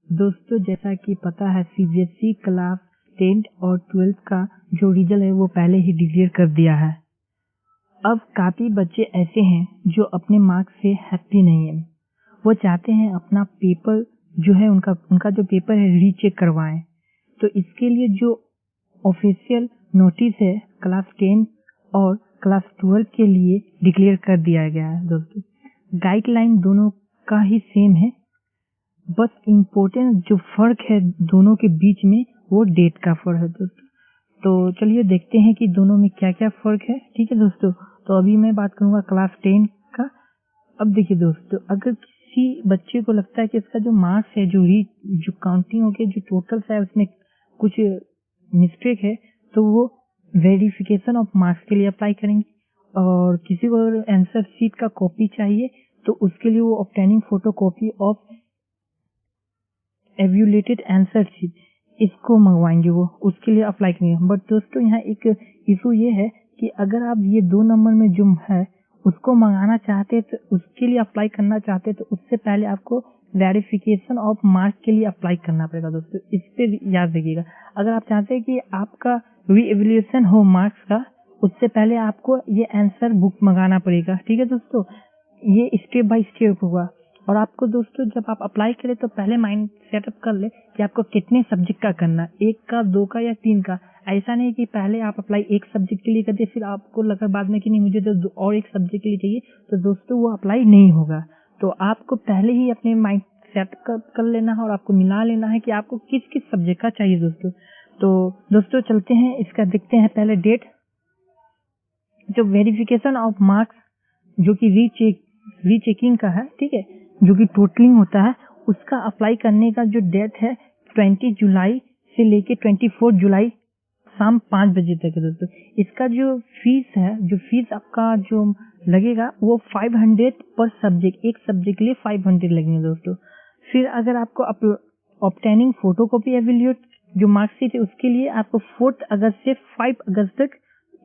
दोस्तों जैसा कि पता है सीबीएसई क्लास 10 और 12 का जो रिजल्ट है वो पहले ही डिक्लेयर कर दिया है। अब काफ़ी बच्चे ऐसे हैं जो अपने मार्क्स से हैप्पी नहीं है। वो चाहते हैं अपना पेपर जो है उनका जो पेपर है रीचेक करवाएं। तो इसके लिए जो ऑफिशियल नोटिस है क्लास 10 और क्लास 12 के लिए डिक्लेयर कर दिया गया है। दोस्तों गाइडलाइन दोनों का ही सेम है, बस इम्पोर्टेंट जो फर्क है दोनों के बीच में वो डेट का फर्क है दोस्तों। तो चलिए देखते हैं कि दोनों में क्या क्या फर्क है। ठीक है दोस्तों, तो अभी मैं बात करूंगा क्लास 10 का। अब देखिए दोस्तों, अगर किसी बच्चे को लगता है कि इसका जो मार्क्स है जो काउंटिंग होके जो टोटल है उसमें कुछ मिस्टेक है, तो वो वेरिफिकेशन ऑफ मार्क्स के लिए अप्लाई करेंगे। और किसी को अगर आंसर शीट का कॉपी चाहिए तो उसके लिए वो obtaining photo copy of evaluated answer sheet इसको मंगवाएंगे, वो उसके लिए अप्लाई करेंगे। बट दोस्तों यहाँ एक इशू ये है कि अगर आप ये 2 नंबर में जो है उसको मंगाना चाहते तो उसके लिए अप्लाई करना चाहते तो उससे पहले आपको वेरिफिकेशन ऑफ मार्क्स के लिए अप्लाई करना पड़ेगा। दोस्तों इस पे याद रखिएगा, अगर आप चाहते हैं कि आपका रीएवल्यूएशन हो मार्क्स का, उससे पहले आपको ये आंसर बुक मंगाना पड़ेगा। ठीक है दोस्तों, ये स्टेप बाय स्टेप होगा। और आपको दोस्तों जब आप अप्लाई करें तो पहले माइंड सेटअप कर ले कि आपको कितने सब्जेक्ट का करना है, 1 का 2 का या 3 का। ऐसा नहीं कि पहले आप अप्लाई एक सब्जेक्ट के लिए कर दे फिर आपको लगा बाद में कि नहीं मुझे तो और एक सब्जेक्ट के लिए चाहिए, तो दोस्तों वो अप्लाई नहीं होगा। तो आपको पहले ही अपने माइंड सेटअप कर लेना है और आपको मिला लेना है कि आपको किस किस सब्जेक्ट का चाहिए दोस्तों। तो दोस्तों चलते हैं, इसका देखते हैं पहले डेट। जो वेरिफिकेशन ऑफ मार्क्स जो कि रीचेकिंग का है, ठीक है, जो कि टोटलिंग होता है, उसका अप्लाई करने का जो डेट है 20 जुलाई से लेके 24 जुलाई शाम 5 बजे तक है दोस्तों। इसका जो फीस है, जो फीस आपका जो लगेगा वो 500 पर सब्जेक्ट, एक सब्जेक्ट के लिए 500 लगेंगे दोस्तों। फिर अगर आपको ऑब्टेनिंग फोटोकॉपी एवेल्यूएट जो मार्कशीट है उसके लिए आपको 4 अगस्त से 5 अगस्त तक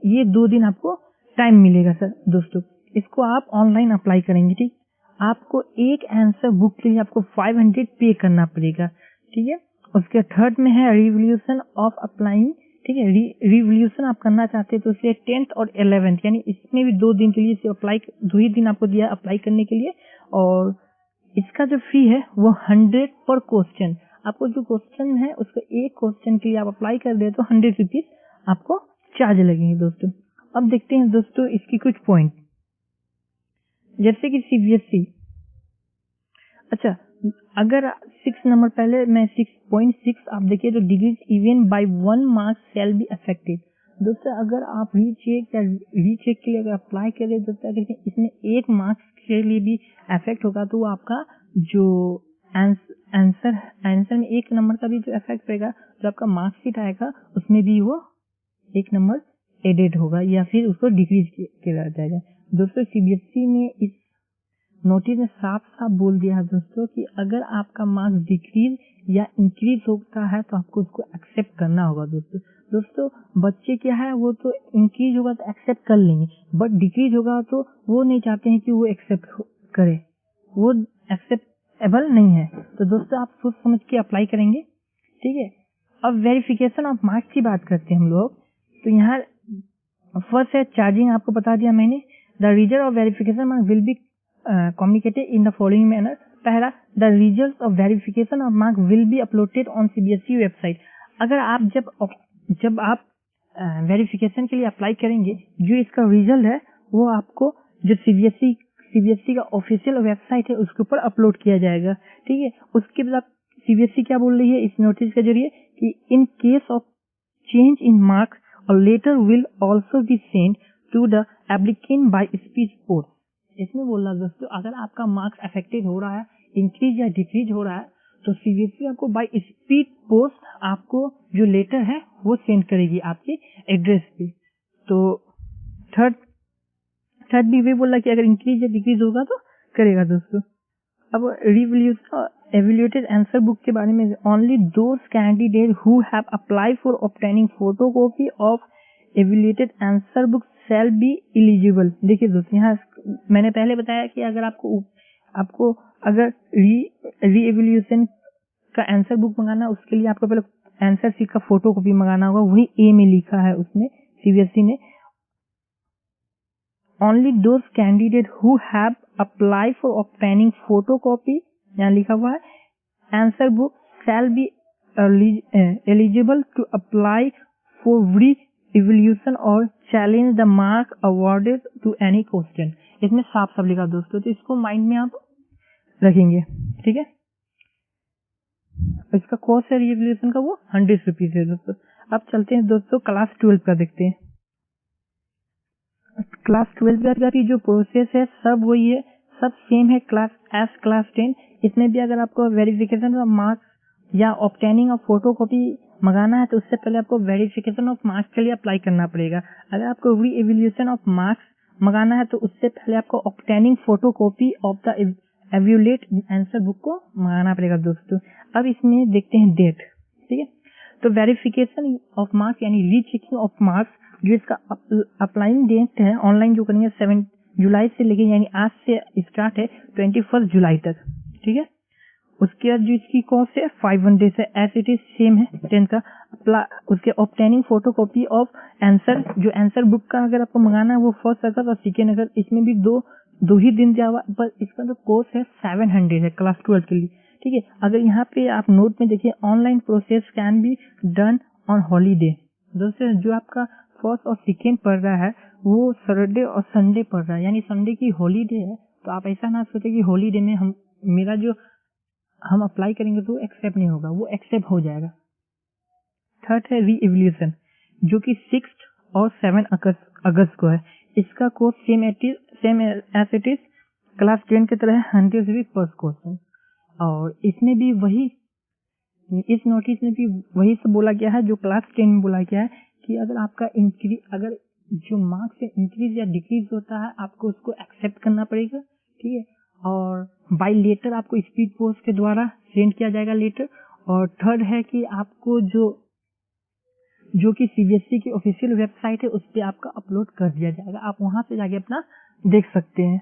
ये 2 दिन आपको टाइम मिलेगा सर दोस्तों। इसको आप ऑनलाइन अप्लाई करेंगे। ठीक, आपको एक आंसर बुक के लिए आपको 500 पे करना पड़ेगा। ठीक है, उसके थर्ड में है रिवोल्यूशन ऑफ अप्लाइंग। ठीक है, रिवोल्यूशन आप करना चाहते हैं तो इसलिए 10th और 11th यानी इसमें भी 2 दिन के लिए अप्लाई, 2 ही दिन आपको दिया अप्लाई करने के लिए। और इसका जो फी है वो 100 पर क्वेश्चन, आपको जो क्वेश्चन है उसका एक क्वेश्चन के लिए आप अप्लाई कर दे तो 100 रुपीज आपको चार्ज लगेंगे दोस्तों। अब देखते हैं दोस्तों इसकी कुछ पॉइंट, जैसे कि सीबीएसई। अच्छा, अगर 6 नंबर पहले मैं 6.6 आप देखिए तो degrees even bye 1 marks shall be affected. दोस्तों अगर आप रीचेक के लिए अगर अप्लाई करें दोस्तों, अगर इसमें 1 मार्क्स के लिए भी अफेक्ट होगा तो वो आपका जो आंसर में 1 नंबर का भी जो अफेक्ट रहेगा, जो आपका मार्क्सशीट आएगा उसमें भी वो 1 नंबर एडेड होगा या फिर उसको डिक्रीज किया जाएगा। दोस्तों सीबीएसई ने इस नोटिस में साफ साफ बोल दिया है दोस्तों कि अगर आपका मार्क्स डिक्रीज या इंक्रीज होता है तो आपको उसको एक्सेप्ट करना होगा दोस्तों बच्चे क्या है वो तो इंक्रीज होगा तो एक्सेप्ट कर लेंगे, बट डिक्रीज होगा तो वो नहीं चाहते हैं कि वो एक्सेप्ट करे, वो एक्सेप्टेबल नहीं है। तो दोस्तों आप सोच समझ के अप्लाई करेंगे। ठीक है, अब वेरिफिकेशन ऑफ मार्क्स की बात करते हैं हम लोग। तो यहाँ फर्स्ट है चार्जिंग, आपको बता दिया मैंने। The result of verification marks will be communicated in the following manner। पहला, the results of verification of mark will be uploaded on CBSE website. अगर आप जब आप वेरिफिकेशन के लिए अप्लाई करेंगे, जो इसका रिजल्ट है वो आपको जो सीबीएसई का ऑफिशियल वेबसाइट है उसके ऊपर अपलोड किया जाएगा। ठीक है, उसके बाद सीबीएसई क्या बोल रही है इस नोटिस के जरिए कि in case of change in marks और letter will also be send to the applicant by speed post. इसमें बोल रहा दोस्तों अगर आपका मार्क्स अफेक्टेड हो रहा है, इंक्रीज या डिक्रीज हो रहा है, तो सीबीएसई आपको बाय स्पीड पोस्ट आपको जो लेटर है वो सेंड करेगी आपके एड्रेस पे। तो थर्ड भी वे बोल रहा कि अगर इंक्रीज या डिक्रीज होगा तो करेगा दोस्तों। अब एवेल्यूएटेड आंसर बुक के बारे में, only those candidate who have apply for obtaining photocopy of evaluated answer book shall be eligible. देखिए दोस्तों यहाँ मैंने पहले बताया कि अगर आपको अगर रीएवल्यूएशन का आंसर बुक मंगाना, उसके लिए आपको पहले आंसर शीट का फोटो कॉपी मंगाना होगा, वही ए में लिखा है उसमें सीबीएसई ने। Only those candidate who have apply for obtaining photocopy, यहाँ लिखा हुआ है, answer book shall be eligible to apply for re evaluation और challenge the mark awarded to any question. इसमें साफ साफ लिखा दोस्तों, तो इसको माइंड में आप रखेंगे, ठीक है। इसका कॉस्ट है रिवैल्यूएशन का, वो 100 रुपीज है दोस्तों। अब चलते हैं दोस्तों क्लास 12 का देखते हैं। क्लास 12 की जो प्रोसेस है सब वही है, सब सेम है क्लास 10। इसमें भी अगर आपको वेरिफिकेशन ऑफ मार्क्स या ऑब्टेनिंग ऑफ फोटोकॉपी मंगाना है तो उससे पहले आपको वेरिफिकेशन ऑफ मार्क्स के लिए अप्लाई करना पड़ेगा। अगर आपको री इवैल्यूएशन ऑफ मार्क्स मंगाना है तो उससे पहले आपको obtaining photocopy of the evaluate answer book को मंगाना पड़ेगा दोस्तों। अब इसमें देखते हैं डेट, ठीक है। तो वेरिफिकेशन ऑफ मार्क्स यानी री चेकिंग ऑफ मार्क्स, जो इसका अप्लाइंग डेट है ऑनलाइन जो करेंगे 7 जुलाई से लेके, यानी आज से स्टार्ट है 21 जुलाई तक, ठीक है। उसके बाद जो इसकी कॉस्ट है 500 है, एज इट इज सेम है 10 का। उसके ऑब्टेनिंग फोटोकॉपी ऑफ आंसर, जो आंसर बुक का अगर आपको मंगाना है वो 1 अगस्त और 2 अगस्त, इसमें भी दो ही दिन दिया हुआ, पर इसका जो कॉस्ट है 700 है क्लास 12 के लिए, ठीक है। अगर यहाँ पे आप नोट में देखिए, online process can be done on holiday. दोस्तों जो आपका 1 और 2 पड़ रहा है वो सैटरडे और संडे पड़ रहा है, यानी संडे की हॉलीडे है, तो आप ऐसा ना सोचे कि हॉलीडे में मेरा जो हम अप्लाई करेंगे तो एक्सेप्ट नहीं होगा, वो एक्सेप्ट हो जाएगा। थर्ड है री इवैल्यूएशन, जो कि 6 और 7 अगस्त को है। इसका course same as it is class 10 की तरह 100 रुपीज पर क्वेश्चन। और इसमें भी वही, इस नोटिस में भी वही सब बोला गया है जो क्लास 10 में बोला गया है कि अगर आपका अगर जो मार्क्स से इंक्रीज या डिक्रीज होता है आपको उसको एक्सेप्ट करना पड़ेगा, ठीक है। और बाय लेटर आपको स्पीड पोस्ट के द्वारा सेंड किया जाएगा लेटर। और थर्ड है कि आपको जो कि सीबीएसई की ऑफिशियल वेबसाइट है उस पर आपका अपलोड कर दिया जाएगा, आप वहां से जाके अपना देख सकते हैं।